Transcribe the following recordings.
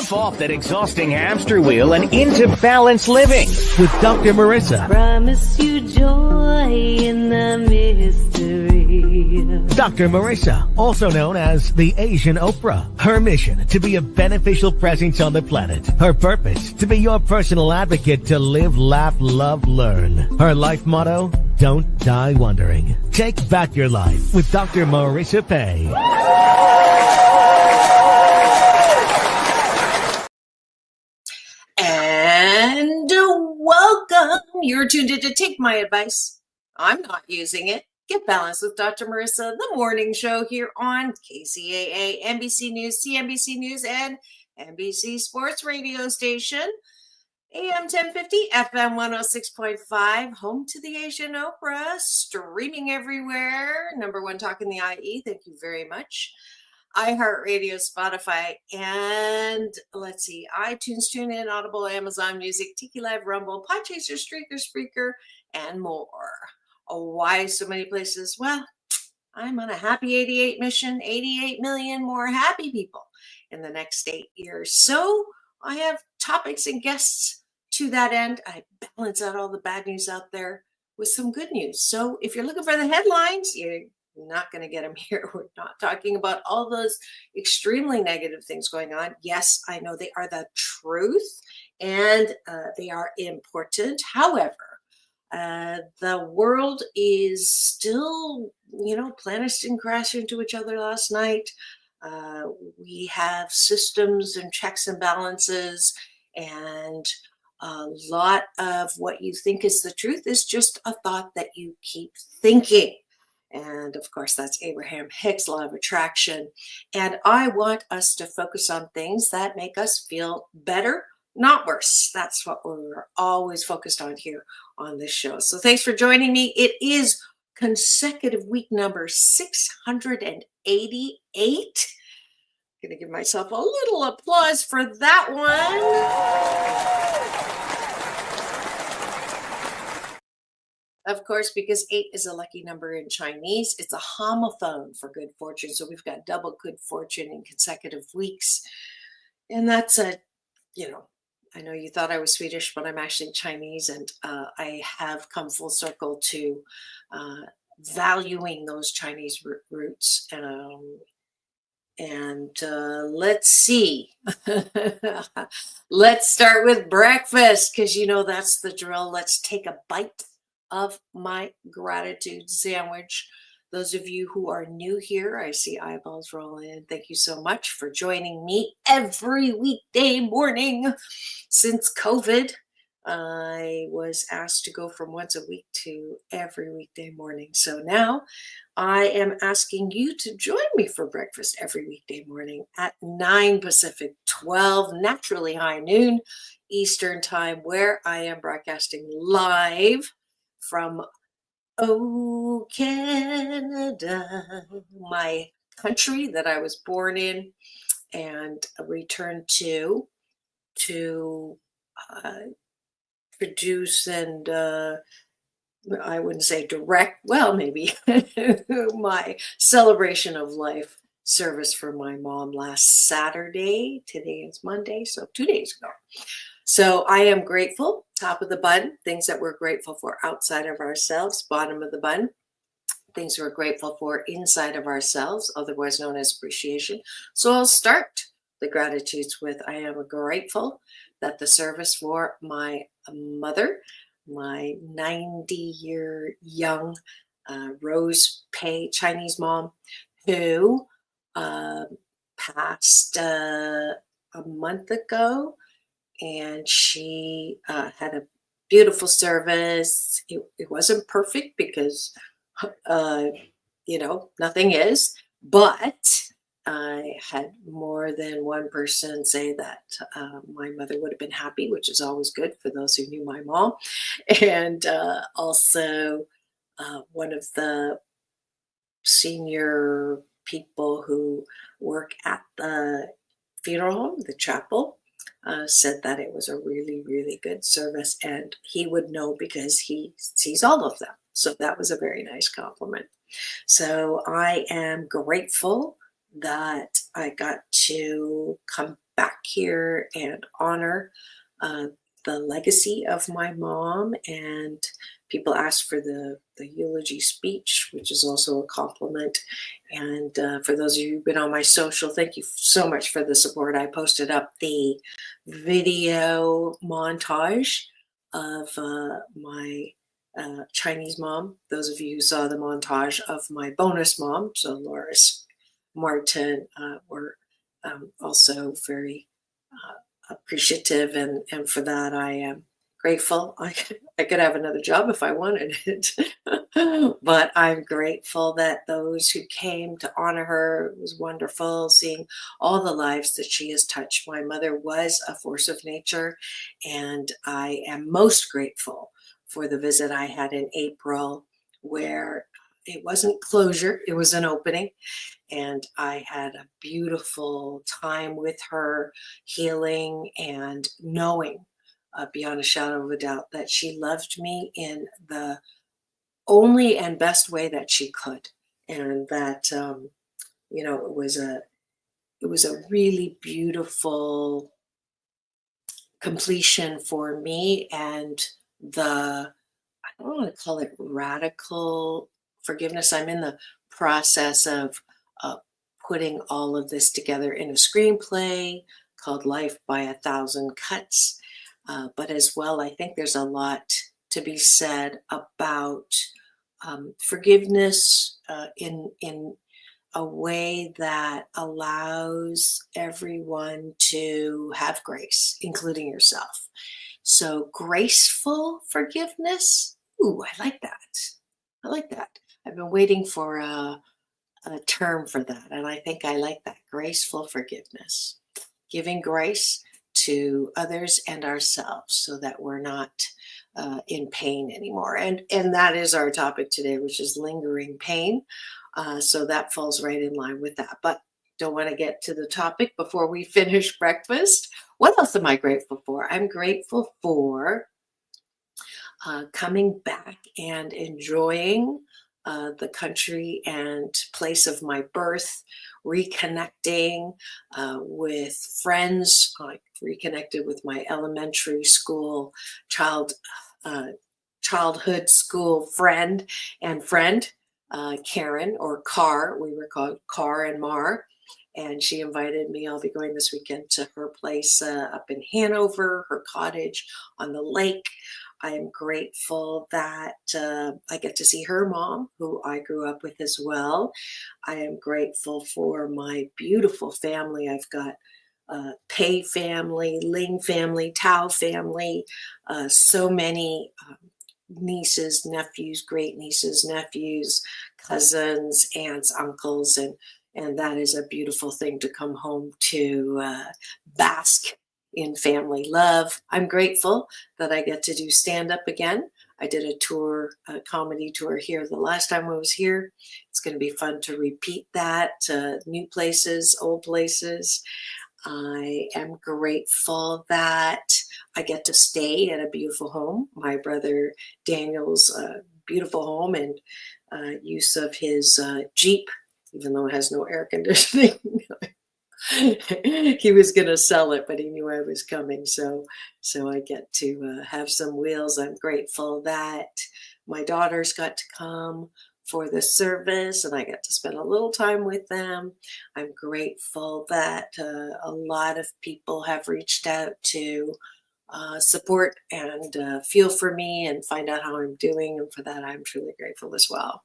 Jump off that exhausting hamster wheel and into balanced living with Dr. Marissa. Promise you joy in the mystery. Dr. Marissa, also known as the Asian Oprah. Her mission, to be a beneficial presence on the planet. Her purpose, to be your personal advocate to live, laugh, love, learn. Her life motto, don't die wondering. Take back your life with Dr. Marissa Pei. And welcome. You're tuned in to Take My Advice. I'm not using it. Get Balanced with Dr. Marissa, the morning show here on KCAA, NBC News, CNBC News, and NBC Sports Radio Station. AM 1050, FM 106.5, home to the Asian Oprah, streaming everywhere. Number one talk in the IE. Thank you very much. iHeartRadio, Spotify, and let's see, iTunes, TuneIn, Audible, Amazon Music, Tiki Live, Rumble, Podchaser, Streaker, Spreaker, and more. Oh, why so many places? Well, I'm on a happy 88 mission, 88 million more happy people in the next 8 years. So I have topics and guests to that end. I balance out all the bad news out there with some good news. So if you're looking for the headlines, you're not going to get them here. We're not talking about all those extremely negative things going on. Yes, I know they are the truth and they are important. However, the world is still, planets didn't crash into each other last night. We have systems and checks and balances, and a lot of what you think is the truth is just a thought that you keep thinking. And of course, that's Abraham Hicks' law of attraction. And I want us to focus on things that make us feel better, not worse. That's what we're always focused on here on this show. So thanks for joining me. It is consecutive week number 688. Going to give myself a little applause for that one. Of course, because 8 is a lucky number in Chinese, it's a homophone for good fortune. So we've got double good fortune in consecutive weeks. And that's I know you thought I was Swedish, but I'm actually Chinese, and I have come full circle to valuing those Chinese roots. Let's see. Let's start with breakfast, because that's the drill. Let's take a bite of my gratitude sandwich. Those of you who are new here, I see eyeballs rolling in. Thank you so much for joining me every weekday morning. Since COVID, I was asked to go from once a week to every weekday morning. So now I am asking you to join me for breakfast every weekday morning at 9 Pacific, 12 naturally high noon Eastern time, where I am broadcasting live from Canada, my country that I was born in and returned to produce and I wouldn't say direct, well, maybe my celebration of life service for my mom last Saturday. Today is Monday, so 2 days ago. So I am grateful. Top of the bun, things that we're grateful for outside of ourselves. Bottom of the bun, things we're grateful for inside of ourselves, otherwise known as appreciation. So I'll start the gratitudes with I am grateful that the service for my mother, my 90-year young Rose Pei Chinese mom, who passed a month ago. And she had a beautiful service. It wasn't perfect because, nothing is. But I had more than one person say that my mother would have been happy, which is always good for those who knew my mom. And also one of the senior people who work at the funeral home, the chapel, said that it was a really, really good service, and he would know because he sees all of them. So that was a very nice compliment. So I am grateful that I got to come back here and honor uh, the legacy of my mom. And people asked for the eulogy speech, which is also a compliment. And for those of you who've been on my social, thank you so much for the support. I posted up the video montage of my Chinese mom. Those of you who saw the montage of my bonus mom, Dolores Martin, were also very appreciative, and for that I am grateful. I could have another job if I wanted it, but I'm grateful that those who came to honor her, it was wonderful seeing all the lives that she has touched. My mother was a force of nature, and I am most grateful for the visit I had in April, where it wasn't closure, it was an opening. And I had a beautiful time with her, healing and knowing beyond a shadow of a doubt that she loved me in the only and best way that she could. And that, it was a really beautiful completion for me. And I don't want to call it radical forgiveness. I'm in the process of uh, putting all of this together in a screenplay called Life by a Thousand Cuts. But as well, I think there's a lot to be said about forgiveness in a way that allows everyone to have grace, including yourself. So graceful forgiveness. Ooh, I like that. I like that. I've been waiting for a term for that, and I think I like that. Graceful forgiveness. Giving grace to others and ourselves so that we're not in pain anymore. And that is our topic today, which is lingering pain. So that falls right in line with that. But don't want to get to the topic before we finish breakfast. What else am I grateful for? I'm grateful for coming back and enjoying the country and place of my birth, reconnecting with friends. I reconnected with my elementary school childhood school friend, Karen, or Car. We were called Car and Mar. And she invited me. I'll be going this weekend to her place up in Hanover, her cottage on the lake. I am grateful that I get to see her mom, who I grew up with as well. I am grateful for my beautiful family. I've got Pei family, Ling family, Tao family, so many nieces, nephews, great nieces, nephews, cousins, aunts, uncles, and that is a beautiful thing to come home to bask in family love. I'm grateful that I get to do stand-up again. I did a comedy tour here the last time I was here. It's going to be fun to repeat that, new places, old places. I am grateful that I get to stay at a beautiful home. My brother Daniel's beautiful home and use of his Jeep, even though it has no air conditioning. He was going to sell it, but he knew I was coming. So I get to have some wheels. I'm grateful that my daughters got to come for the service and I got to spend a little time with them. I'm grateful that a lot of people have reached out to support and feel for me and find out how I'm doing. And for that, I'm truly grateful as well.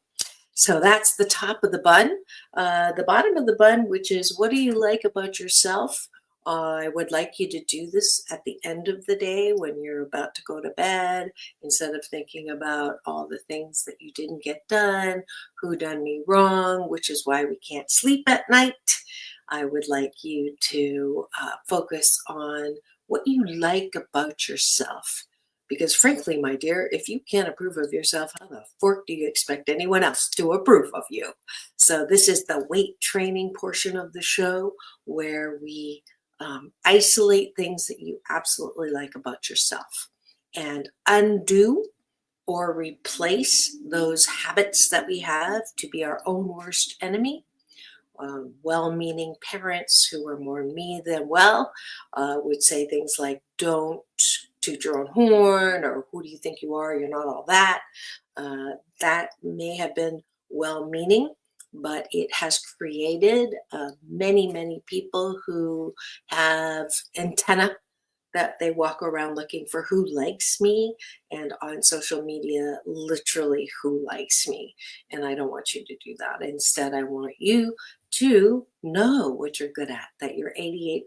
So that's the top of the bun. The bottom of the bun, which is, what do you like about yourself? I would like you to do this at the end of the day when you're about to go to bed, instead of thinking about all the things that you didn't get done, who done me wrong, which is why we can't sleep at night. I would like you to focus on what you like about yourself. Because frankly, my dear, if you can't approve of yourself, how the fork do you expect anyone else to approve of you? So this is the weight training portion of the show where we isolate things that you absolutely like about yourself and undo or replace those habits that we have to be our own worst enemy well-meaning parents who are more me than well would say things like, don't toot your own horn, or who do you think you are? You're not all that. That may have been well-meaning, but it has created many people who have antenna that they walk around looking for who likes me, and on social media, literally who likes me. And I don't want you to do that. Instead, I want you to know what you're good at, that you're 88%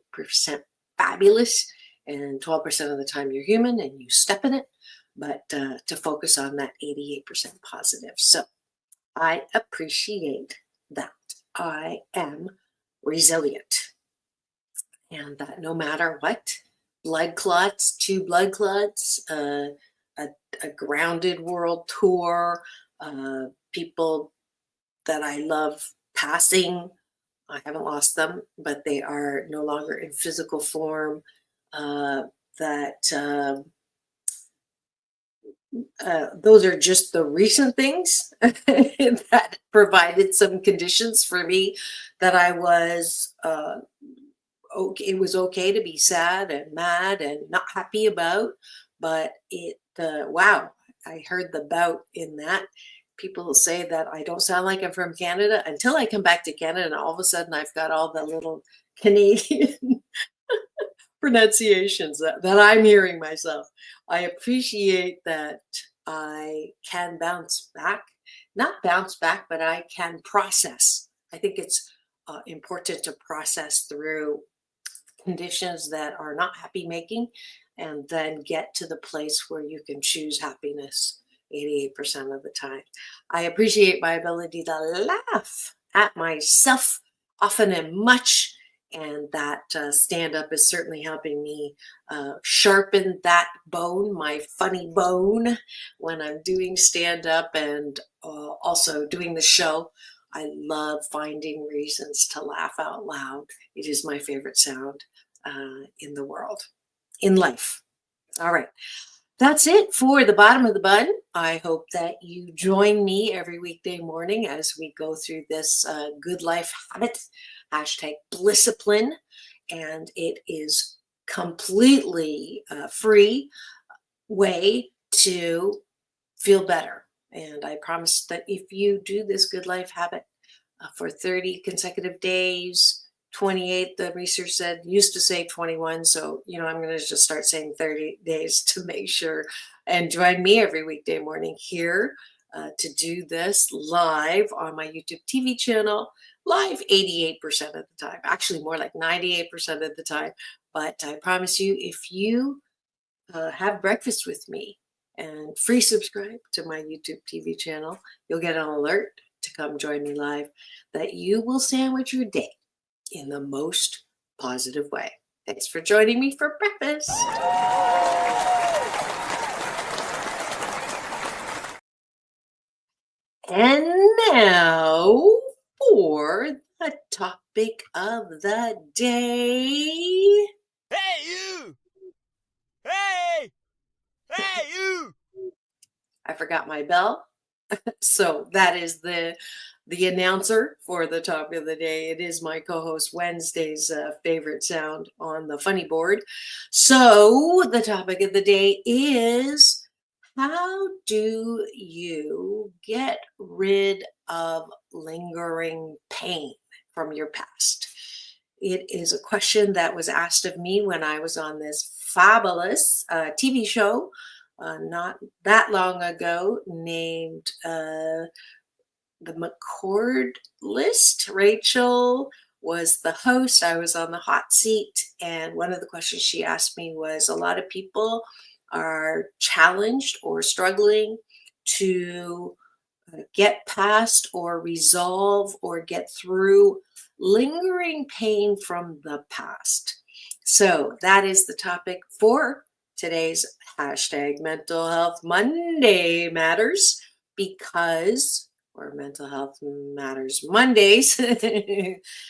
fabulous, and 12% of the time you're human and you step in it, but to focus on that 88% positive. So I appreciate that I am resilient, and that no matter what, blood clots, two blood clots, a grounded world tour, people that I love passing. I haven't lost them, but they are no longer in physical form. Those are just the recent things that provided some conditions for me that I was okay. It was okay to be sad and mad and not happy about, but wow, I heard the bout in that. People say that I don't sound like I'm from Canada until I come back to Canada, and all of a sudden I've got all the little Canadian pronunciations that I'm hearing myself. I appreciate that I can bounce back, not bounce back, but I can process. I think it's important to process through conditions that are not happy making, and then get to the place where you can choose happiness 88% of the time. I appreciate my ability to laugh at myself often and much, and that stand up is certainly helping me sharpen that bone, my funny bone, when I'm doing stand up and also doing the show. I love finding reasons to laugh out loud. It is my favorite sound in the world, in life. All right. That's it for the bottom of the bun. I hope that you join me every weekday morning as we go through this good life habit, hashtag Blisscipline. And it is completely free way to feel better. And I promise that if you do this good life habit for 30 consecutive days, 28, the research said, used to say 21. So, I'm going to just start saying 30 days to make sure. And join me every weekday morning here to do this live on my YouTube TV channel, live 88% of the time, actually more like 98% of the time. But I promise you, if you have breakfast with me and free subscribe to my YouTube TV channel, you'll get an alert to come join me live, that you will sandwich your day in the most positive way. Thanks for joining me for breakfast. And now for the topic of the day. Hey, you! Hey! Hey, you! I forgot my bell. So that is the announcer for the topic of the day. It is my co-host Wednesday's favorite sound on the funny board. So the topic of the day is, how do you get rid of lingering pain from your past? It is a question that was asked of me when I was on this fabulous TV show not that long ago, named The McCord List. Rachel was the host. I was on the hot seat. And one of the questions she asked me was, a lot of people are challenged or struggling to get past or resolve or get through lingering pain from the past. So that is the topic for today's hashtag Mental Health Monday Matters, or Mental Health Matters Mondays,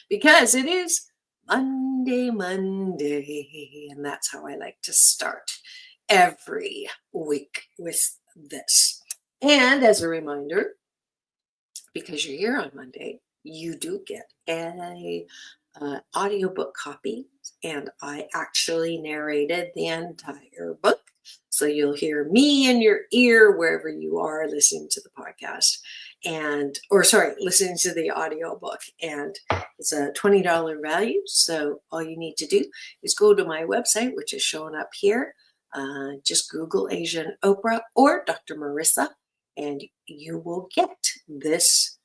because it is Monday, and that's how I like to start every week with this. And as a reminder, because you're here on Monday, you do get a audiobook copy, and I actually narrated the entire book. So you'll hear me in your ear wherever you are listening to the podcast listening to the audiobook. And it's a $20 value. So all you need to do is go to my website, which is showing up here. Just Google Asian Oprah or Dr. Marissa, and you will get this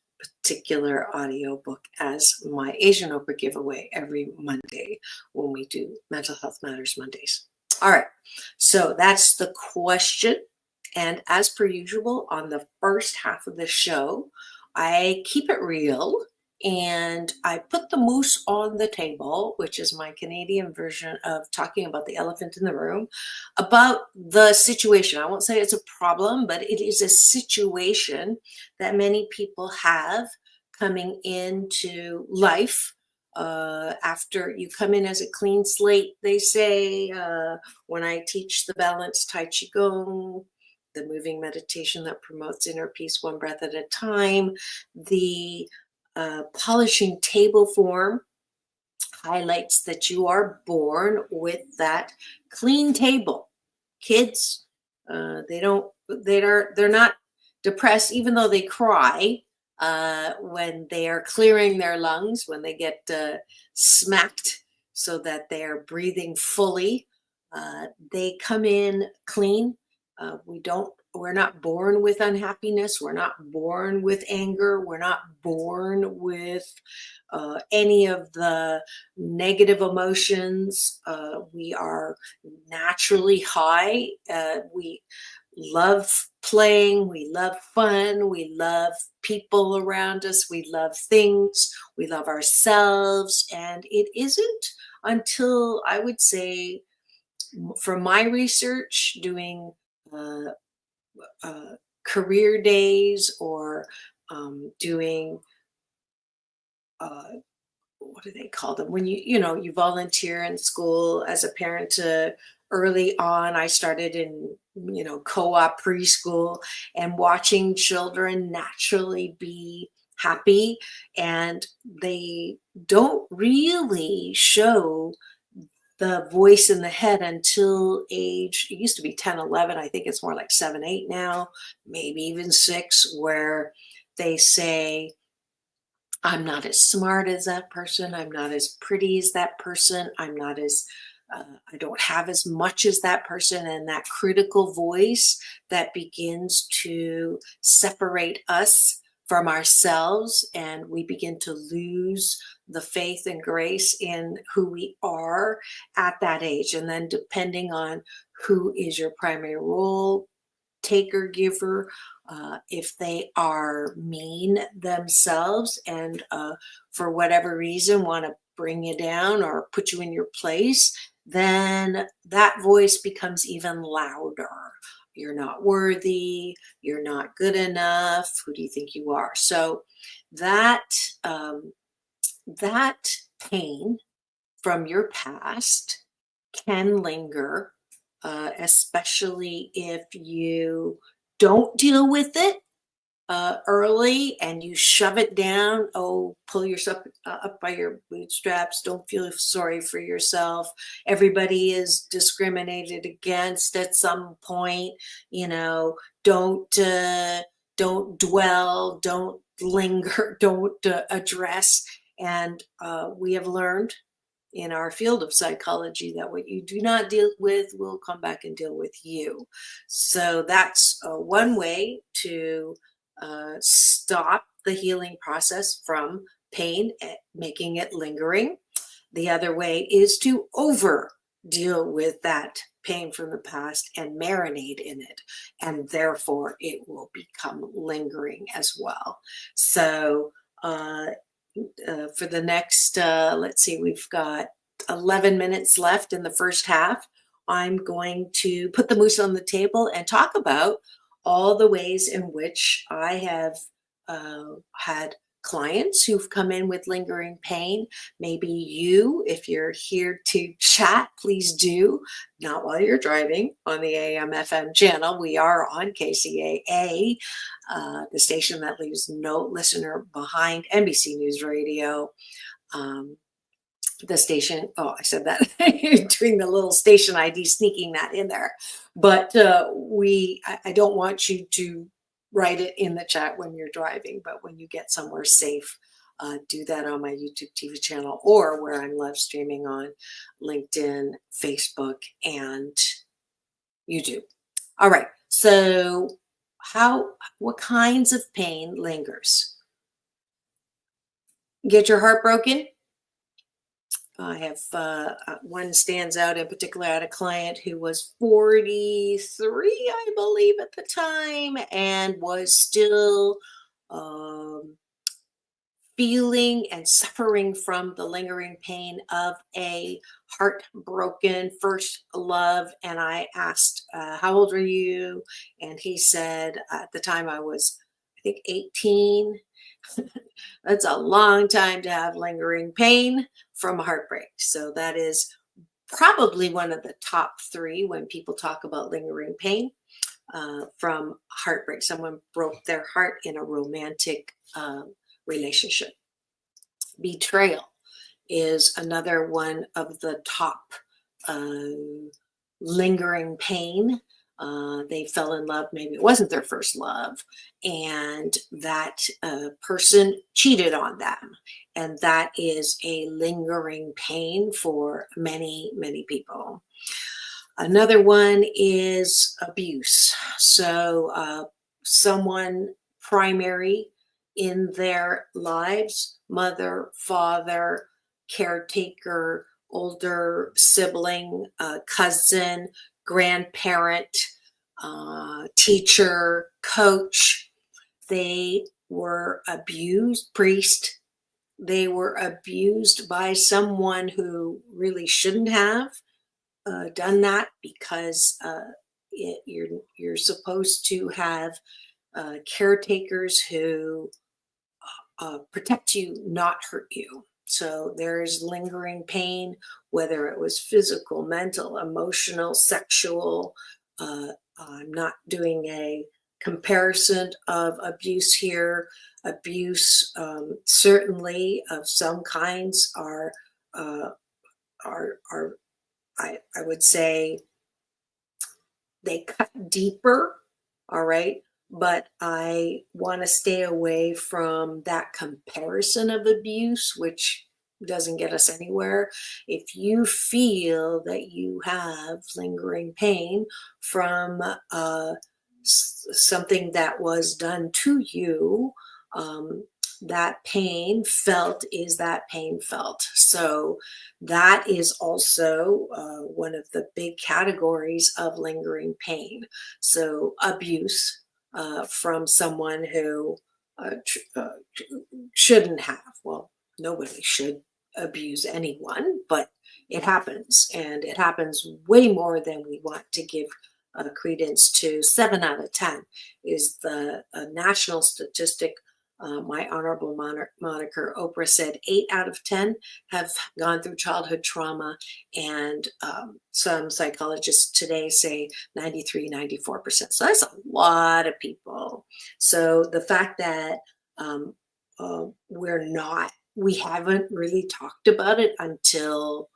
particular audiobook as my Asian Oprah giveaway every Monday when we do Mental Health Matters Mondays. All right, so that's the question. And as per usual, on the first half of the show, I keep it real and I put the moose on the table, which is my Canadian version of talking about the elephant in the room, about the situation. I won't say it's a problem, but it is a situation that many people have coming into life. After you come in as a clean slate, they say, when I teach the balanced Tai Chi Gong, the moving meditation that promotes inner peace one breath at a time, the polishing table form highlights that you are born with that clean table. Kids, they're not depressed, even though they cry when they are clearing their lungs, when they get smacked so that they're breathing fully. They come in clean. We're not born with unhappiness. We're not born with anger. We're not born with any of the negative emotions. We are naturally high. We love playing. We love fun. We love people around us. We love things. We love ourselves. And it isn't until, I would say, from my research, doing career days or doing what do they call them when you volunteer in school as a parent. Early on, I started in co-op preschool and watching children naturally be happy, and they don't really show the voice in the head until age, it used to be 10, 11. I think it's more like 7, 8 now, maybe even 6, where they say, I'm not as smart as that person. I'm not as pretty as that person. I'm not as, I don't have as much as that person. And that critical voice that begins to separate us from ourselves, and we begin to lose the faith and grace in who we are at that age. And then depending on who is your primary role taker giver, if they are mean themselves and for whatever reason want to bring you down or put you in your place, then that voice becomes even louder. You're not worthy. You're not good enough. Who do you think you are? So that pain from your past can linger, especially if you don't deal with it early and you shove it down. Pull yourself up by your bootstraps. Don't feel sorry for yourself. Everybody is discriminated against at some point. Don't dwell, don't linger, don't address. And we have learned in our field of psychology that what you do not deal with will come back and deal with you. So that's one way to stop the healing process from pain, making it lingering. The other way is to over deal with that pain from the past and marinate in it, and therefore it will become lingering as well. So for the next, let's see, we've got 11 minutes left in the first half. I'm going to put the moose on the table and talk about all the ways in which I have had clients who've come in with lingering pain. Maybe you, if you're here to chat, please do, not while you're driving on the AM FM channel. We are on KCAA, the station that leaves no listener behind, NBC News Radio. The station, oh, I said that, doing the little station ID, sneaking that in there. But I don't want you to write it in the chat when you're driving, but when you get somewhere safe, do that on my YouTube TV channel or where I'm live streaming on LinkedIn, Facebook, and YouTube. All right, so what kinds of pain lingers? Get your heart broken? I have one stands out in particular. I had a client who was 43, I believe, at the time, and was still feeling and suffering from the lingering pain of a heartbroken first love. And I asked, how old are you? And he said, at the time I was, I think, 18. That's a long time to have lingering pain from heartbreak. So that is probably one of the top three when people talk about lingering pain from heartbreak. Someone broke their heart in a romantic relationship. Betrayal is another one of the top lingering pain. They fell in love, maybe it wasn't their first love, and that person cheated on them. And that is a lingering pain for many, many people. Another one is abuse. So someone primary in their lives, mother, father, caretaker, older sibling, cousin, grandparent, teacher, coach, they were abused, priest, they were abused by someone who really shouldn't have done that, because you're supposed to have caretakers who protect you, not hurt you. So there's lingering pain, whether it was physical, mental, emotional, sexual. I'm not doing a comparison of abuse here. Abuse, certainly of some kinds, are I would say they cut deeper. All right. But I want to stay away from that comparison of abuse, which doesn't get us anywhere. If you feel that you have lingering pain from something that was done to you, that pain felt is that pain felt. So that is also one of the big categories of lingering pain. So abuse from someone who shouldn't have. Well, nobody should abuse anyone, but it happens, and it happens way more than we want to give credence to. 7 out of 10 is the national statistic. My honorable moniker, Oprah, said 8 out of 10 have gone through childhood trauma, and some psychologists today say 93, 94%. So that's a lot of people. So the fact that we haven't really talked about it until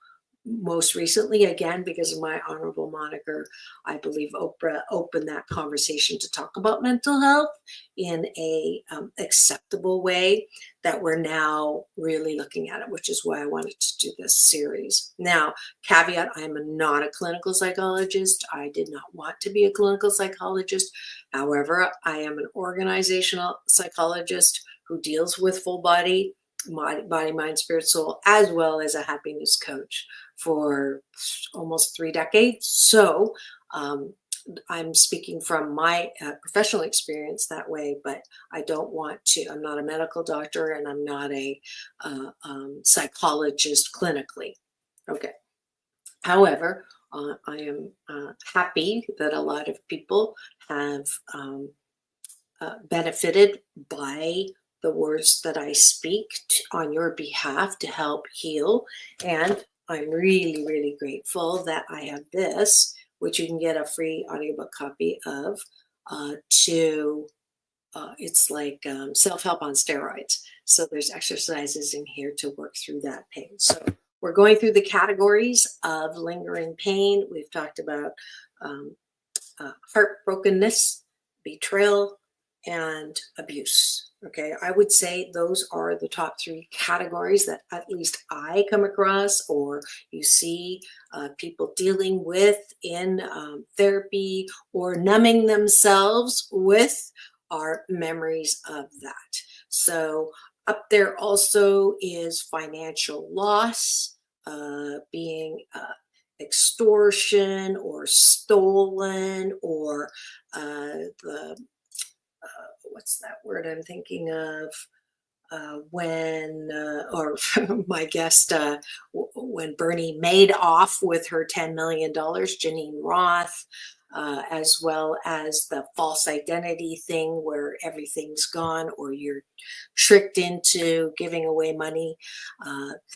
most recently, again, because of my honorable moniker, I believe Oprah opened that conversation to talk about mental health in a acceptable way, that we're now really looking at it, which is why I wanted to do this series. Now, caveat, I'm not a clinical psychologist. I did not want to be a clinical psychologist. However, I am an organizational psychologist who deals with full body, mind, spirit, soul, as well as a happiness coach for almost 3 decades. So I'm speaking from my professional experience that way, but I don't want to, I'm not a medical doctor, and I'm not a psychologist clinically. Okay. However, I am happy that a lot of people have benefited by the words that I speak on your behalf to help heal. And I'm really, really grateful that I have this, which you can get a free audiobook copy of, it's like self-help on steroids. So there's exercises in here to work through that pain. So we're going through the categories of lingering pain. We've talked about heartbrokenness, betrayal, and abuse. Okay, I would say those are the top 3 categories that at least I come across, or you see people dealing with in therapy, or numbing themselves with our memories of that. So up there also is financial loss, being extortion or stolen, or what's that word I'm thinking of? When my guest, when Bernie made off with her $10 million, Janine Roth, as well as the false identity thing where everything's gone, or you're tricked into giving away money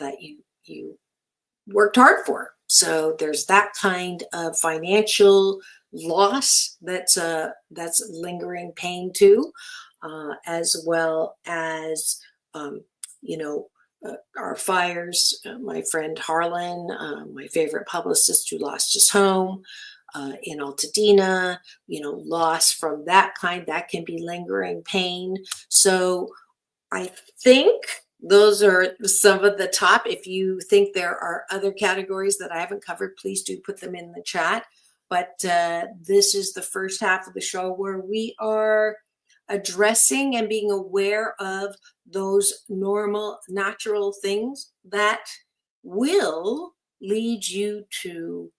that you worked hard for. So there's that kind of financial loss that's lingering pain too, as well as our fires. My friend Harlan, my favorite publicist who lost his home in Altadena, loss from that kind, that can be lingering pain. So I think those are some of the top. If you think there are other categories that I haven't covered, please do put them in the chat. But this is the first half of the show where we are addressing and being aware of those normal, natural things that will lead you to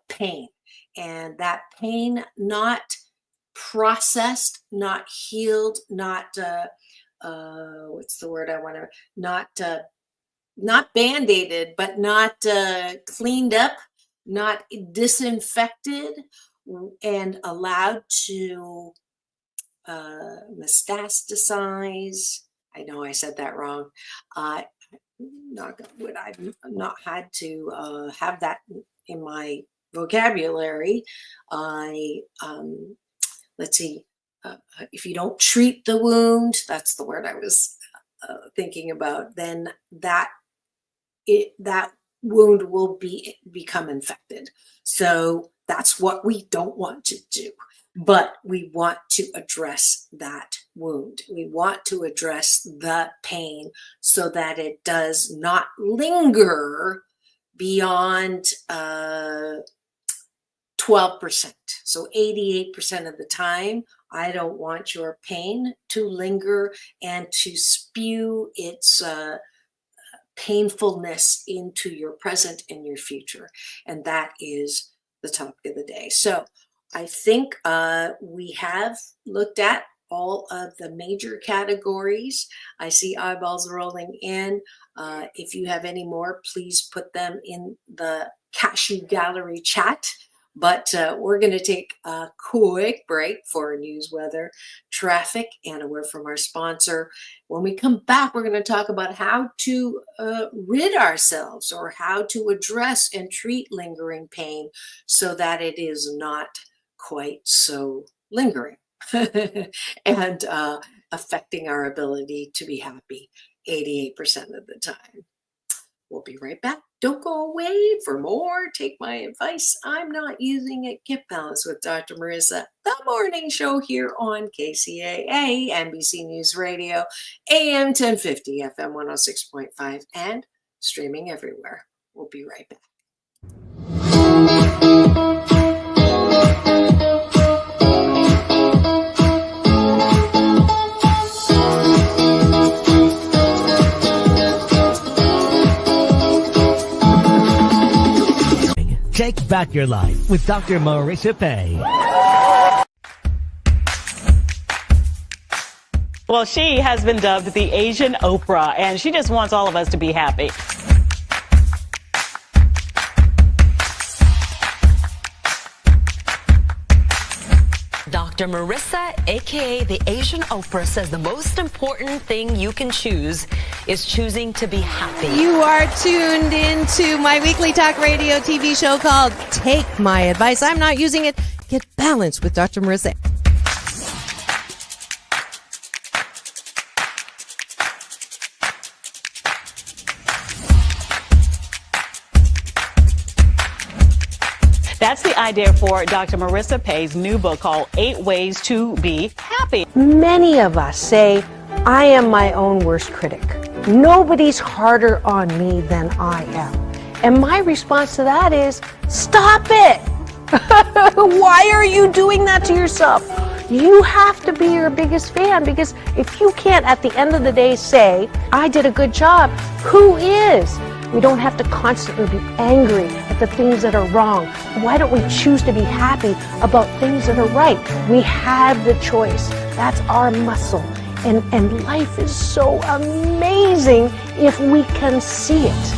pain. And that pain not processed, not healed, not what's the word I want to, not band-aided, but not cleaned up, not disinfected and allowed to metastasize. I know I said that wrong. I've not had to have that in my vocabulary. Let's see. If you don't treat the wound, that's the word I was thinking about, then that wound will become infected. So that's what we don't want to do. But we want to address that wound. We want to address the pain so that it does not linger beyond 12%. So 88% of the time, I don't want your pain to linger and to spew its painfulness into your present and your future. And that is the topic of the day. So I think we have looked at all of the major categories. I see eyeballs rolling in. If you have any more, please put them in the Cashew Gallery chat. But we're going to take a quick break for news, weather, traffic, and a word from our sponsor. When we come back, we're going to talk about how to rid ourselves, or how to address and treat lingering pain so that it is not quite so lingering and affecting our ability to be happy 88% of the time. We'll be right back. Don't go away for more. Take my advice. I'm not using it. Get balanced with Dr. Marissa, the morning show here on KCAA, NBC News Radio, AM 1050, FM 106.5, and streaming everywhere. We'll be right back. Take back your life with Dr. Marissa Pei. Well, she has been dubbed the Asian Oprah, and she just wants all of us to be happy. Dr. Marissa, aka the Asian Oprah, says the most important thing you can choose is choosing to be happy. You are tuned into my weekly talk radio TV show called Take My Advice. I'm not using it. Get balanced with Dr. Marissa. That's the idea for Dr. Marissa Pei's new book called 8 Ways to Be Happy. Many of us say, I am my own worst critic. Nobody's harder on me than I am. And my response to that is, stop it! Why are you doing that to yourself? You have to be your biggest fan, because if you can't at the end of the day say, I did a good job, who is? We don't have to constantly be angry at the things that are wrong. Why don't we choose to be happy about things that are right? We have the choice. That's our muscle. And life is so amazing if we can see it.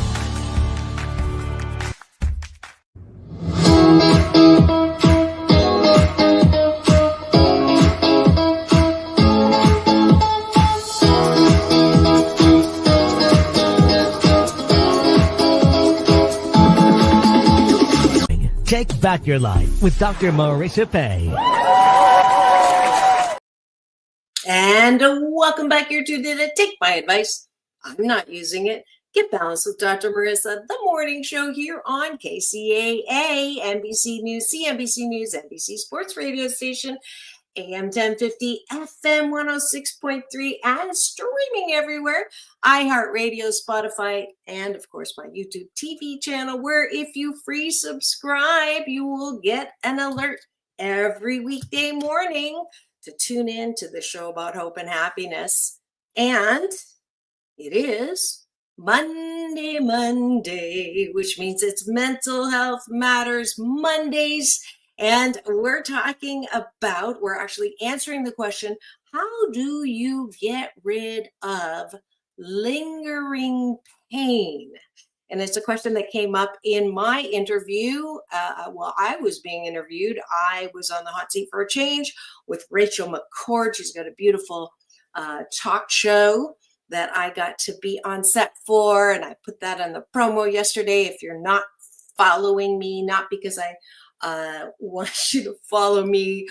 Take back your life with Dr. Marissa Pei. And welcome back here to Take My Advice. I'm not using it. Get balanced with Dr. Marissa, the morning show here on KCAA, NBC News, CNBC News, NBC Sports Radio Station, AM 1050, FM 106.3, and streaming everywhere. iHeartRadio, Spotify, and of course my YouTube TV channel, where if you free subscribe, you will get an alert every weekday morning to tune in to the show about hope and happiness. And it is Monday, which means it's Mental Health Matters Mondays. And we're actually answering the question, how do you get rid of lingering pain? And it's a question that came up in my interview. While I was being interviewed, I was on the hot seat for a change with Rachel McCord. She's got a beautiful talk show that I got to be on set for. And I put that on the promo yesterday. If you're not following me, not because I want you to follow me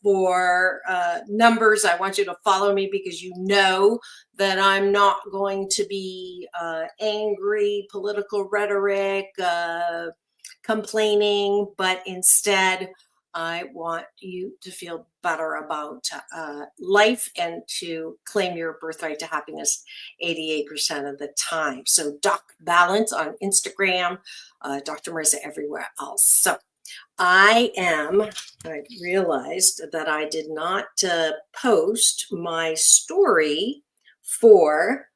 for numbers. I want you to follow me because you know that I'm not going to be angry, political rhetoric, complaining, but instead I want you to feel better about life and to claim your birthright to happiness 88% of the time. So Doc Balance on Instagram, Dr. Marissa everywhere else. So I realized that I did not post my story for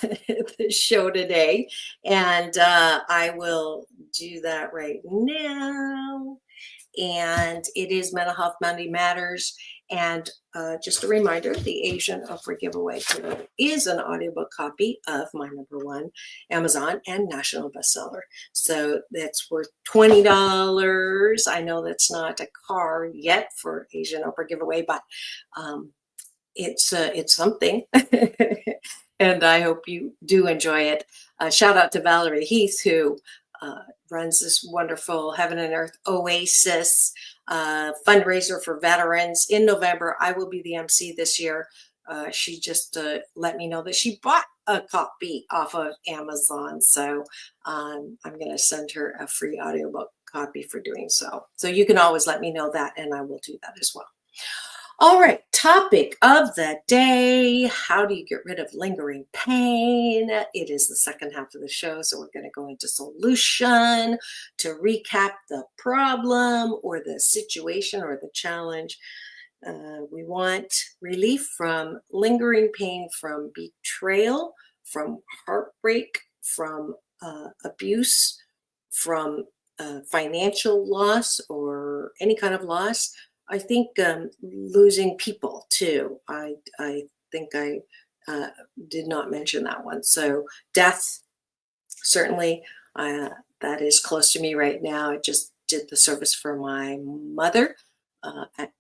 the show today, and I will do that right now. And it is Mental Health Monday Matters. And just a reminder, the Asian Oprah giveaway today is an audiobook copy of my #1 Amazon and national bestseller. So that's worth $20. I know that's not a car yet for Asian Oprah giveaway, but it's something. And I hope you do enjoy it. Shout out to Valerie Heath, who runs this wonderful Heaven and Earth Oasis fundraiser for veterans. In November, I will be the MC this year. She just let me know that she bought a copy off of Amazon. So I'm going to send her a free audiobook copy for doing so. So you can always let me know that, and I will do that as well. All right, topic of the day. How do you get rid of lingering pain? It is the second half of the show, so we're going to go into solution to recap the problem or the situation or the challenge. We want relief from lingering pain, from betrayal, from heartbreak, from abuse, from financial loss or any kind of loss. I think losing people too. I think I did not mention that one. So death, certainly, that is close to me right now. I just did the service for my mother at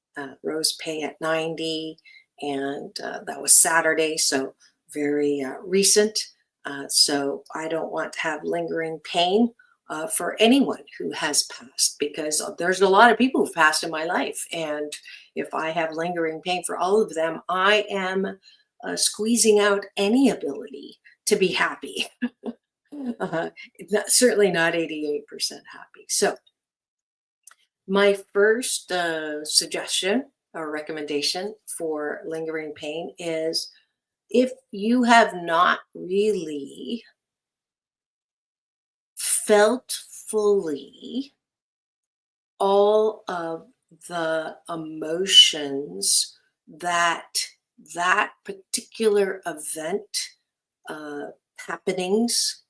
Rose Pei at 90, and that was Saturday, so very recent. So I don't want to have lingering pain for anyone who has passed, because there's a lot of people who've passed in my life. And if I have lingering pain for all of them, I am squeezing out any ability to be happy. Certainly not 88% happy. So my first suggestion or recommendation for lingering pain is, if you have not really felt fully all of the emotions that that particular event, happenings,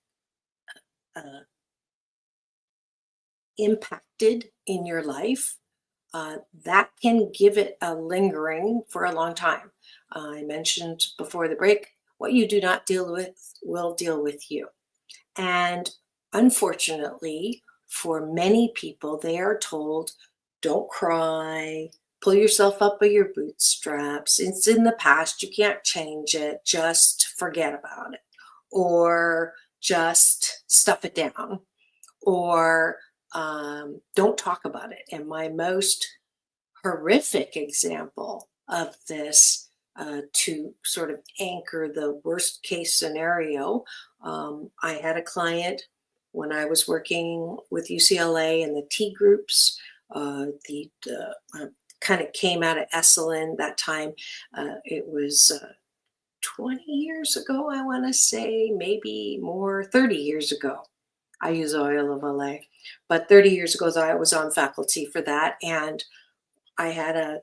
uh, impacted in your life, that can give it a lingering for a long time. I mentioned before the break, what you do not deal with will deal with you. And unfortunately, for many people, they are told, don't cry, pull yourself up by your bootstraps. It's in the past, you can't change it, just forget about it. Or just stuff it down. Or don't talk about it. And my most horrific example of this, to sort of anchor the worst case scenario, I had a client when I was working with UCLA and the T groups, the kind of came out of Esalen that time. It was 20 years ago, I want to say, maybe more, 30 years ago. I use Oil of LA, but 30 years ago, I was on faculty for that. And I had a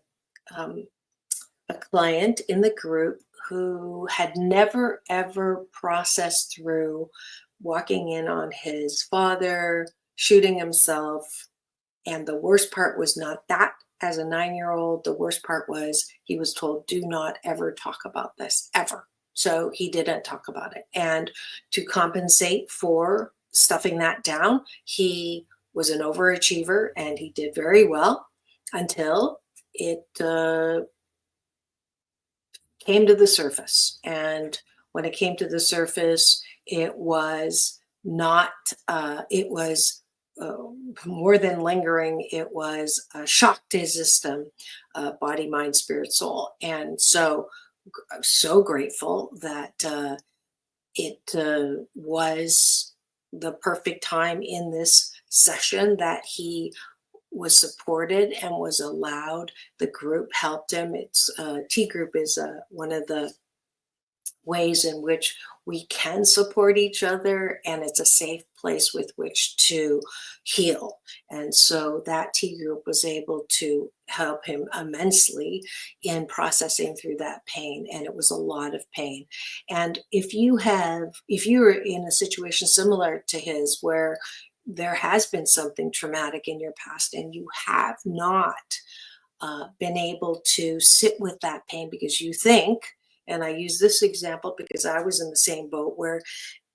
client in the group who had never, ever processed through walking in on his father, shooting himself. And the worst part was not that as a 9-year-old. The worst part was he was told, do not ever talk about this, ever. So he didn't talk about it. And to compensate for stuffing that down, he was an overachiever and he did very well until it came to the surface. And when it came to the surface, it was not, it was more than lingering. It was a shock to his system, body, mind, spirit, soul. And so grateful that it was the perfect time in this session that he was supported and was allowed. The group helped him. It's T group is one of the ways in which we can support each other, and it's a safe place with which to heal. And so that T group was able to help him immensely in processing through that pain. And it was a lot of pain. And if you're in a situation similar to his, where there has been something traumatic in your past and you have not been able to sit with that pain because you think, and I use this example because I was in the same boat, where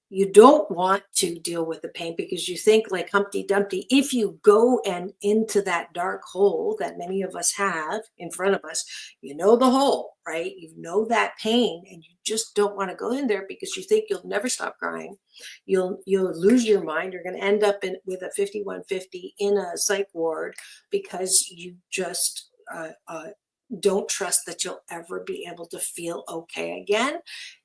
you don't want to deal with the pain because you think, like Humpty Dumpty, if you go and into that dark hole that many of us have in front of us, you know the hole, right? You know that pain, and you just don't want to go in there because you think you'll never stop crying. You'll lose your mind. You're going to end up with a 5150 in a psych ward because you just don't trust that you'll ever be able to feel okay again.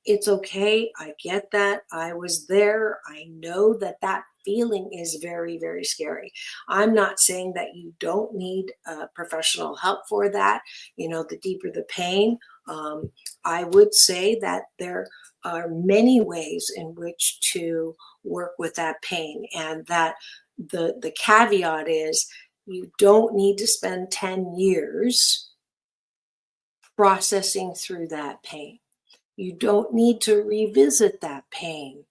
It's okay. I get that. I was there. I know that that feeling is very, very scary. I'm not saying that you don't need professional help for that. You know, the deeper the pain, I would say that there are many ways in which to work with that pain, and that the caveat is you don't need to spend 10 years processing through that pain. You don't need to revisit that pain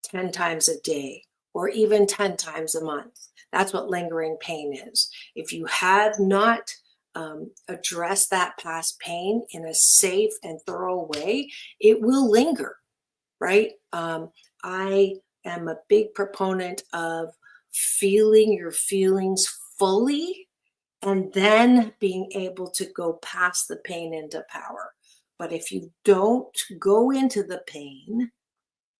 10 times a day or even 10 times a month. That's what lingering pain is. If you have not addressed that past pain in a safe and thorough way, it will linger, right? I am a big proponent of feeling your feelings fully and then being able to go past the pain into power. But if you don't go into the pain,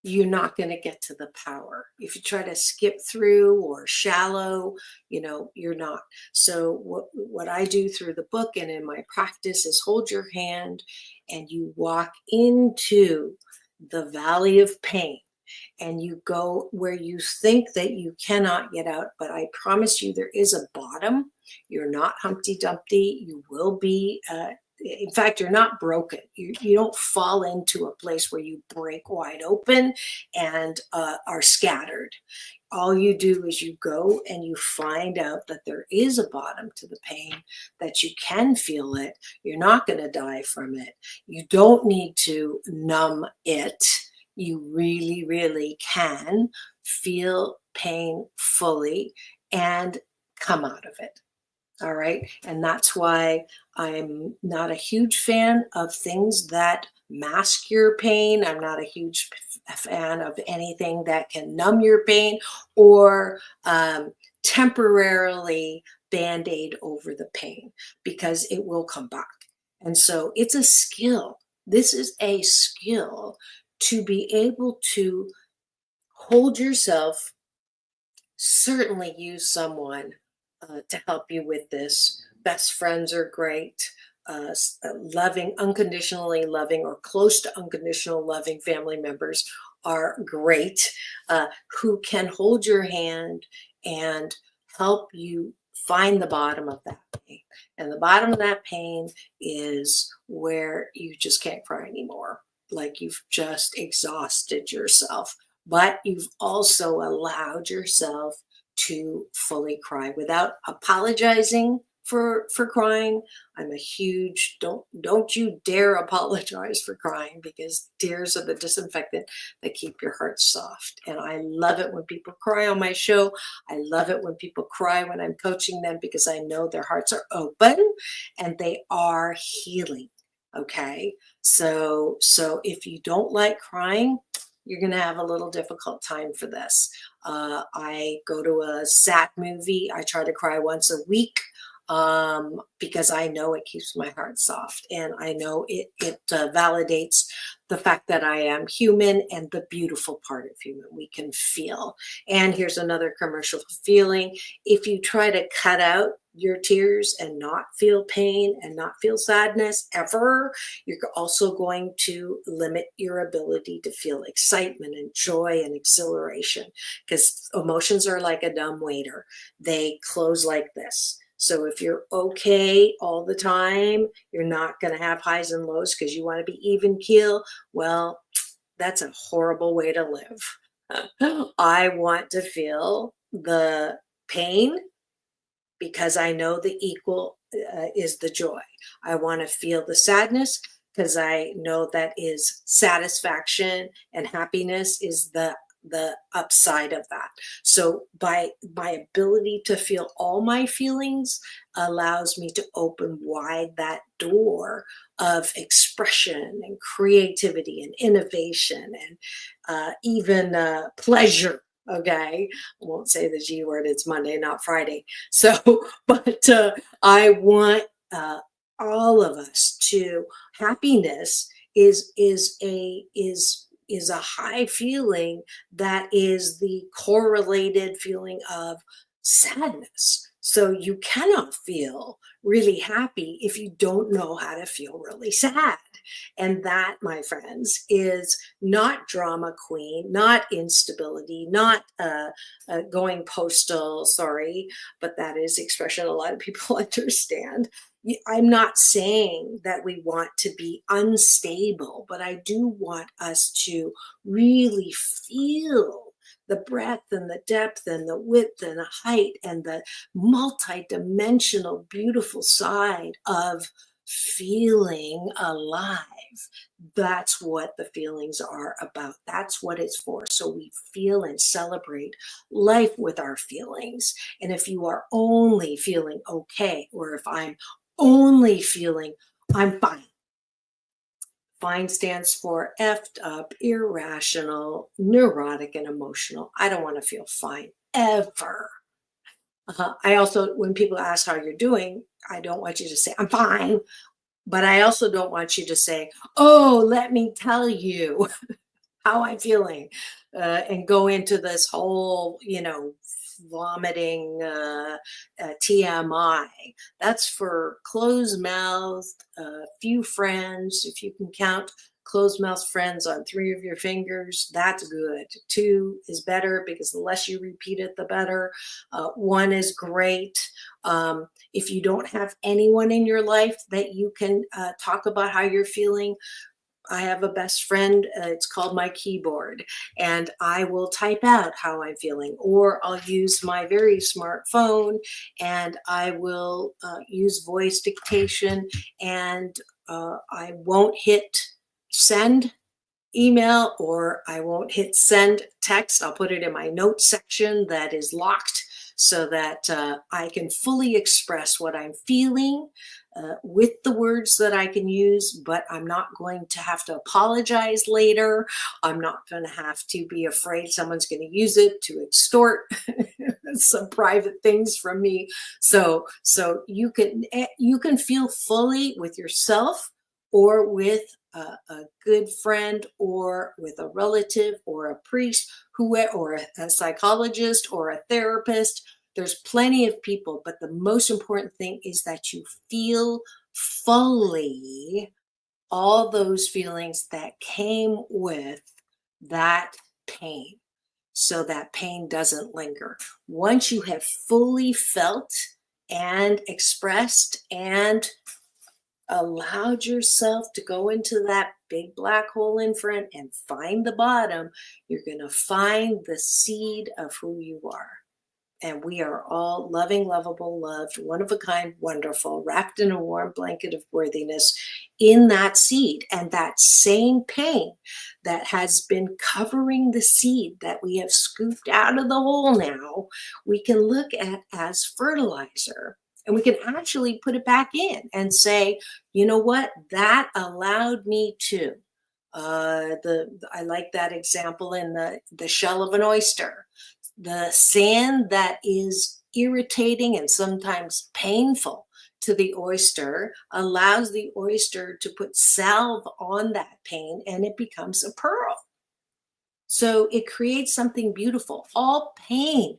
you're not going to get to the power. If you try to skip through or shallow, you're not. So what I do through the book and in my practice is hold your hand and you walk into the valley of pain, and you go where you think that you cannot get out. But I promise you, there is a bottom. You're not Humpty Dumpty. You will be, in fact, you're not broken. You don't fall into a place where you break wide open and are scattered. All you do is you go and you find out that there is a bottom to the pain, that you can feel it. You're not going to die from it. You don't need to numb it. You really, really can feel pain fully and come out of it. All right. And that's why I'm not a huge fan of things that mask your pain. I'm not a huge fan of anything that can numb your pain or temporarily band-aid over the pain, because it will come back. And so it's a skill. This is a skill to be able to hold yourself. Certainly use someone to help you with this. Best friends are great. Loving, unconditionally loving, or close to unconditional loving family members are great, who can hold your hand and help you find the bottom of that pain. And the bottom of that pain is where you just can't cry anymore. Like you've just exhausted yourself, but you've also allowed yourself to fully cry without apologizing for crying. I'm a huge don't you dare apologize for crying, because tears are the disinfectant that keep your heart soft. And I love it when people cry on my show. I love it when people cry when I'm coaching them, because I know their hearts are open and they are healing. Okay. So if you don't like crying, you're going to have a little difficult time for this. I go to a sad movie. I try to cry once a week because I know it keeps my heart soft, and I know it validates the fact that I am human, and the beautiful part of human we can feel. And here's another commercial for feeling. If you try to cut out your tears and not feel pain and not feel sadness ever, you're also going to limit your ability to feel excitement and joy and exhilaration, because emotions are like a dumb waiter. They close like this. So if you're okay all the time, you're not going to have highs and lows because you want to be even keel. Well, that's a horrible way to live. I want to feel the pain because I know the equal is the joy. I want to feel the sadness because I know that is satisfaction, and happiness is the upside of that. So by my ability to feel all my feelings allows me to open wide that door of expression and creativity and innovation and even pleasure. Okay, I won't say the G word. It's Monday, not Friday. So, but I want all of us to happiness is a high feeling that is the correlated feeling of sadness. So you cannot feel really happy if you don't know how to feel really sad. And that, my friends, is not drama queen, not instability, not going postal, sorry, but that is expression a lot of people understand. I'm not saying that we want to be unstable, but I do want us to really feel the breadth and the depth and the width and the height and the multi-dimensional, beautiful side of feeling alive. That's what the feelings are about. That's what it's for. So we feel and celebrate life with our feelings. And if you are only feeling okay, or if I'm only feeling I'm fine. Fine stands for effed up, irrational, neurotic, and emotional. I don't want to feel fine ever. I also, when people ask how you're doing, I don't want you to say, I'm fine. But I also don't want you to say, oh, let me tell you how I'm feeling, and go into this whole, vomiting TMI. That's for closed-mouthed, few friends. If you can count closed-mouthed friends on 3 of your fingers, that's good. 2 is better because the less you repeat it, the better. 1 is great. If you don't have anyone in your life that you can talk about how you're feeling, I have a best friend. It's called my keyboard, and I will type out how I'm feeling, or I'll use my very smart phone and I will use voice dictation, and I won't hit send email, or I won't hit send text. I'll put it in my notes section that is locked so that I can fully express what I'm feeling with the words that I can use, but I'm not going to have to apologize later. I'm not going to have to be afraid someone's going to use it to extort some private things from me. So you can feel fully with yourself, or with a good friend, or with a relative, or a priest, or a psychologist, or a therapist. There's plenty of people, but the most important thing is that you feel fully all those feelings that came with that pain, so that pain doesn't linger. Once you have fully felt and expressed and allowed yourself to go into that big black hole in front and find the bottom, you're going to find the seed of who you are. And we are all loving, lovable, loved, one of a kind, wonderful, wrapped in a warm blanket of worthiness in that seed. And that same pain that has been covering the seed that we have scooped out of the hole now, we can look at as fertilizer. And we can actually put it back in and say, you know what, that allowed me to. I like that example in the shell of an oyster. The sand that is irritating and sometimes painful to the oyster allows the oyster to put salve on that pain, and it becomes a pearl. So it creates something beautiful. All pain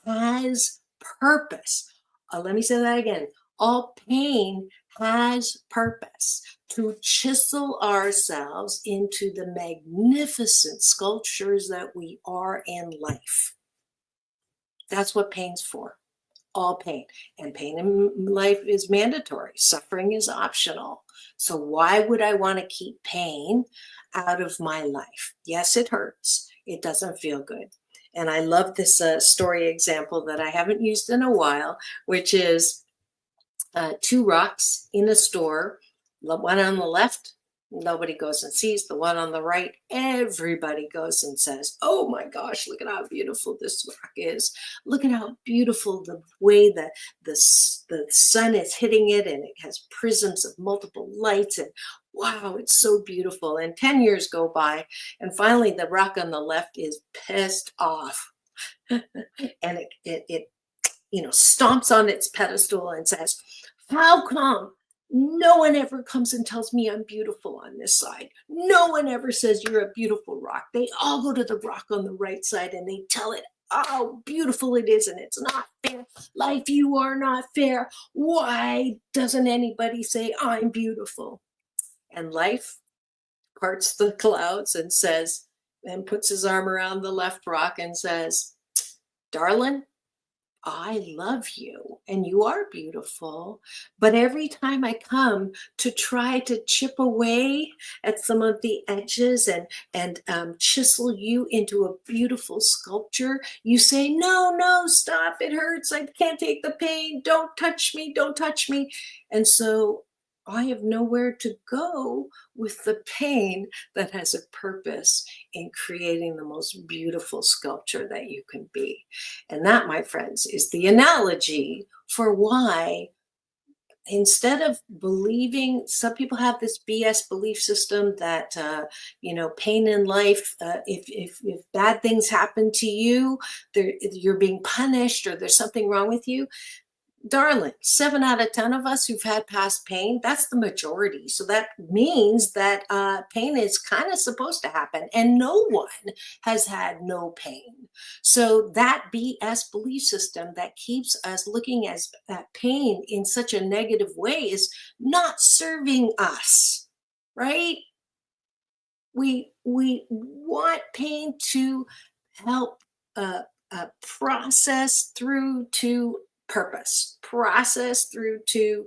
has purpose. Let me say that again. All pain has purpose, to chisel ourselves into the magnificent sculptures that we are in life. That's what pain's for. All pain. And pain in life is mandatory. Suffering is optional. So why would I want to keep pain out of my life? Yes, it hurts. It doesn't feel good. And I love this story example that I haven't used in a while, which is 2 rocks in a store. The one on the left, nobody goes and sees. The one on the right, everybody goes and says, oh my gosh, look at how beautiful this rock is. Look at how beautiful the way that the sun is hitting it, and it has prisms of multiple lights, and wow, it's so beautiful. And 10 years go by, and finally the rock on the left is pissed off. And it stomps on its pedestal and says, how come no one ever comes and tells me I'm beautiful on this side? No one ever says you're a beautiful rock. They all go to the rock on the right side and they tell it how beautiful it is, and it's not fair. Life, you are not fair. Why doesn't anybody say I'm beautiful? And life parts the clouds and says, and puts his arm around the left rock and says, darling, I love you and you are beautiful, but every time I come to try to chip away at some of the edges and chisel you into a beautiful sculpture, you say, no, stop, it hurts, I can't take the pain, don't touch me. And so I have nowhere to go with the pain that has a purpose in creating the most beautiful sculpture that you can be. And that, my friends, is the analogy for why instead of believing, some people have this BS belief system that, pain in life, if bad things happen to you, you're being punished or there's something wrong with you. Darling, 7 out of 10 of us who've had past pain, that's the majority. So that means that pain is kind of supposed to happen, and no one has had no pain. So that BS belief system that keeps us looking at pain in such a negative way is not serving us, right? We want pain to help process through to purpose, process through to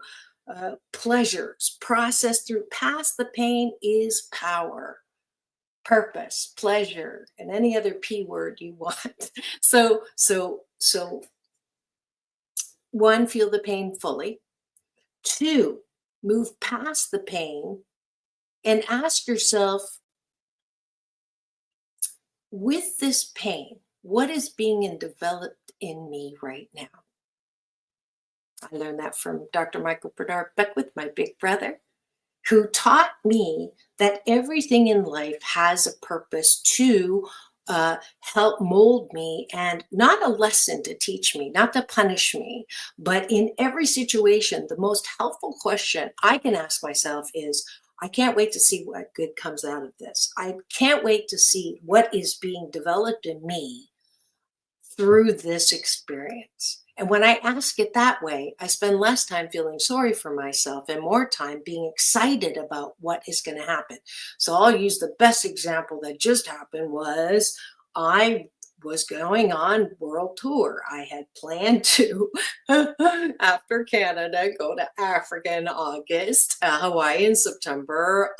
pleasures, process through. Past the pain is power, purpose, pleasure, and any other P word you want. So one, feel the pain fully. 2, move past the pain and ask yourself, with this pain, what is being developed in me right now? I learned that from Dr. Michael Bernard Beckwith, my big brother, who taught me that everything in life has a purpose to help mold me, and not a lesson to teach me, not to punish me, but in every situation, the most helpful question I can ask myself is, I can't wait to see what good comes out of this. I can't wait to see what is being developed in me through this experience. And when I ask it that way, I spend less time feeling sorry for myself and more time being excited about what is going to happen. So I'll use the best example that just happened. Was I was going on world tour. I had planned to, after Canada, go to Africa in August, Hawaii in September,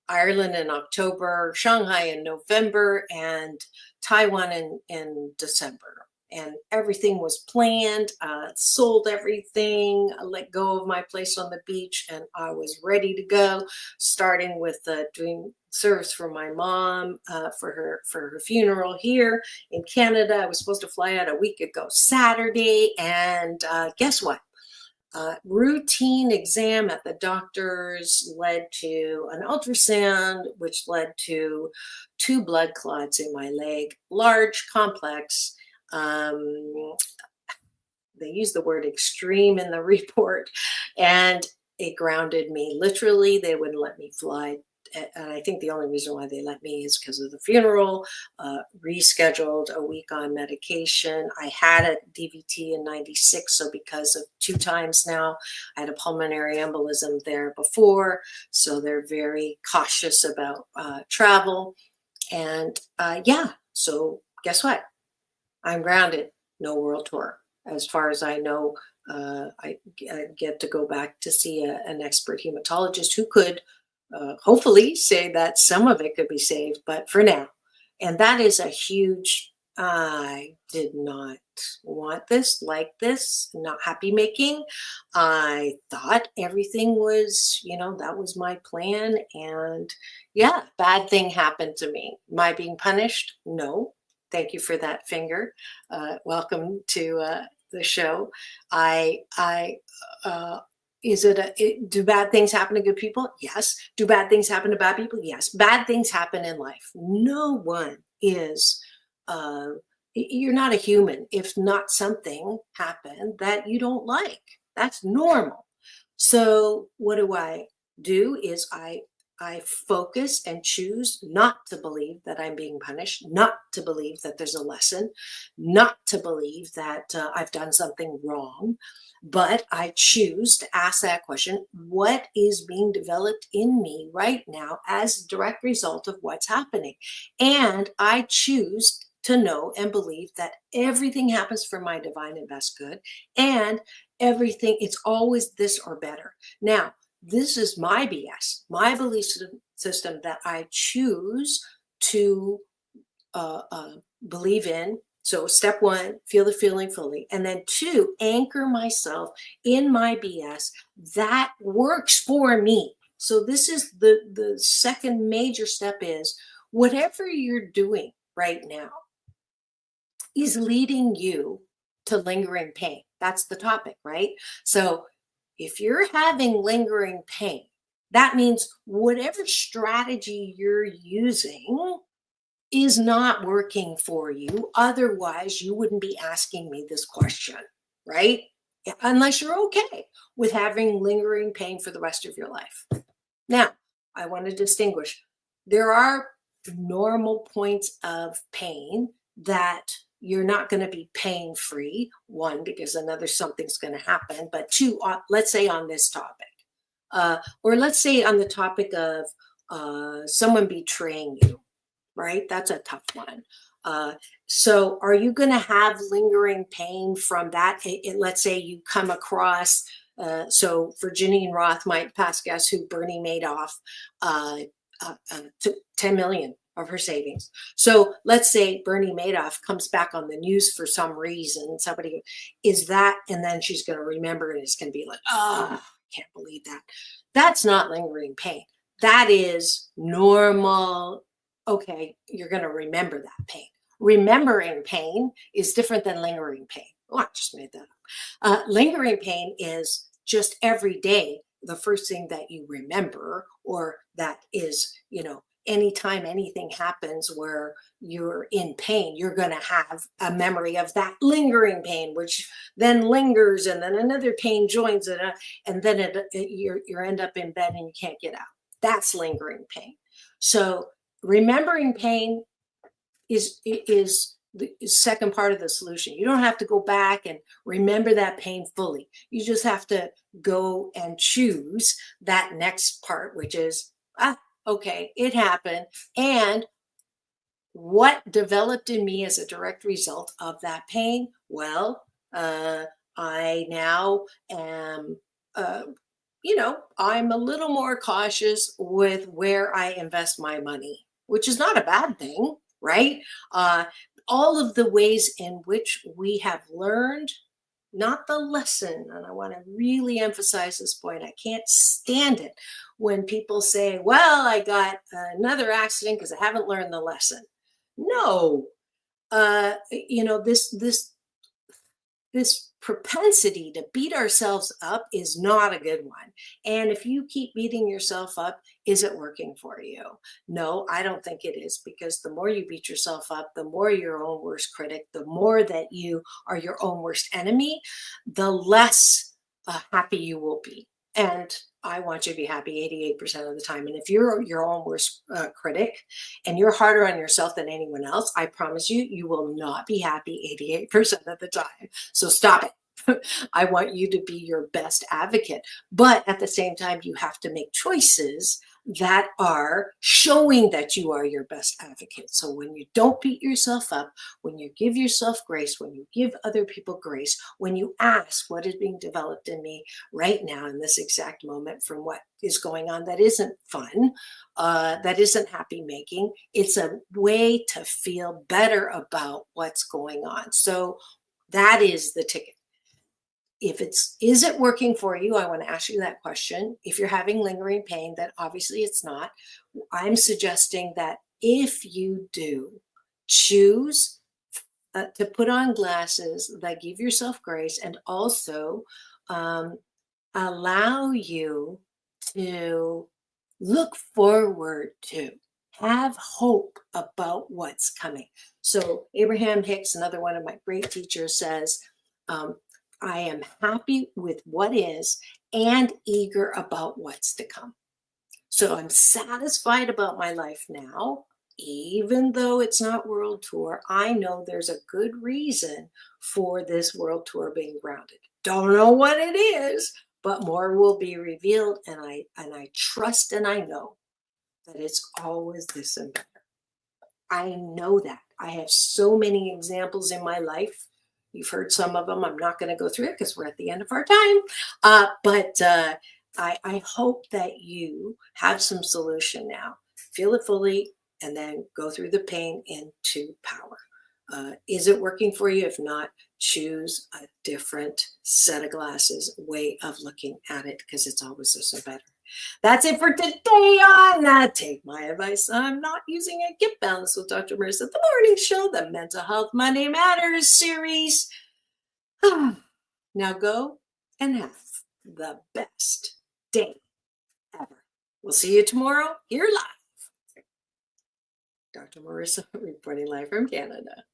Ireland in October, Shanghai in November, and Taiwan in December. And everything was planned, sold everything, let go of my place on the beach, and I was ready to go, starting with doing service for my mom for her funeral here in Canada. I was supposed to fly out a week ago Saturday, and guess what? Routine exam at the doctor's led to an ultrasound, which led to 2 blood clots in my leg, large, complex. They use the word extreme in the report, and it grounded me. Literally, they wouldn't let me fly. And I think the only reason why they let me is because of the funeral, rescheduled a week on medication. I had a DVT in 96, so because of 2 times now, I had a pulmonary embolism there before, so they're very cautious about travel. And so guess what? I'm grounded, no world tour. As far as I know, I get to go back to see an expert hematologist who could hopefully say that some of it could be saved, but for now. And that is a huge, I did not want this, like this, not happy making. I thought everything was, that was my plan. And yeah, bad thing happened to me. Am I being punished? No. Thank you for that finger. Welcome to the show. Do bad things happen to good people? Yes. Do bad things happen to bad people? Yes. Bad things happen in life. No one is, you're not a human if not something happened that you don't like. That's normal. So what I do is I focus and choose not to believe that I'm being punished, not to believe that there's a lesson, not to believe that I've done something wrong, but I choose to ask that question, what is being developed in me right now as a direct result of what's happening? And I choose to know and believe that everything happens for my divine and best good, and everything, it's always this or better. Now, this is my BS, my belief system that I choose to believe in. So step 1, feel the feeling fully. And then 2, anchor myself in my BS that works for me. So this is the second major step is whatever you're doing right now is leading you to lingering pain. That's the topic, right? So if you're having lingering pain, that means whatever strategy you're using is not working for you. Otherwise, you wouldn't be asking me this question, right? Unless you're okay with having lingering pain for the rest of your life. Now, I want to distinguish. There are normal points of pain that you're not going to be pain free. One, because another something's going to happen. But two, let's say on this topic, or let's say on the topic of someone betraying you, right? That's a tough one. So are you going to have lingering pain from that? Let's say you come across, so Virginia Roth, my past guest, who Bernie Madoff took 10 million of her savings. So let's say Bernie Madoff comes back on the news for some reason, somebody is that, and then she's going to remember and it's going to be like, oh, I can't believe that. That's not lingering pain. That is normal. Okay, you're going to remember that pain. Remembering pain is different than lingering pain. Oh, I just made that up. Lingering pain is just every day the first thing that you remember, or that is, anytime anything happens where you're in pain, you're going to have a memory of that lingering pain, which then lingers, and then another pain joins it, and then you end up in bed and you can't get out. That's lingering pain. So remembering pain is the second part of the solution. You don't have to go back and remember that pain fully. You just have to go and choose that next part, which is, okay, it happened. And what developed in me as a direct result of that pain? Well, I now am, I'm a little more cautious with where I invest my money, which is not a bad thing, right? All of the ways in which we have learned, not the lesson. And I want to really emphasize this point. I can't stand it when people say, well, I got another accident because I haven't learned the lesson. No, this propensity to beat ourselves up is not a good one. And if you keep beating yourself up, is it working for you? No, I don't think it is, because the more you beat yourself up, the more you're your own worst critic, the more that you are your own worst enemy, the less happy you will be. And I want you to be happy 88% of the time. And if you're your own worst critic and you're harder on yourself than anyone else, I promise you, you will not be happy 88% of the time. So stop it. I want you to be your best advocate. But at the same time, you have to make choices that are showing that you are your best advocate. So when you don't beat yourself up, when you give yourself grace, when you give other people grace, when you ask what is being developed in me right now in this exact moment from what is going on that isn't fun, that isn't happy making, it's a way to feel better about what's going on. So that is the ticket. Is it working for you? I want to ask you that question. If you're having lingering pain, then obviously it's not. I'm suggesting that if you do, choose to put on glasses that give yourself grace and also allow you to look forward to, have hope about what's coming. So Abraham Hicks, another one of my great teachers, says, I am happy with what is and eager about what's to come. So I'm satisfied about my life now, even though it's not world tour. I know there's a good reason for this world tour being grounded. Don't know what it is, but more will be revealed. And I trust and I know that it's always this and better. I know that. I have so many examples in my life. You've heard some of them. I'm not going to go through it because we're at the end of our time. But I hope that you have some solution now. Feel it fully and then go through the pain into power. Is it working for you? If not, choose a different set of glasses, way of looking at it, because it's always this and better. That's it for today on Take My Advice. I'm not using it. Get Balanced with Dr. Marissa, the morning show, the Mental Health Monday Matters series. Now go and have the best day ever. We'll see you tomorrow here live. Dr. Marissa reporting live from Canada.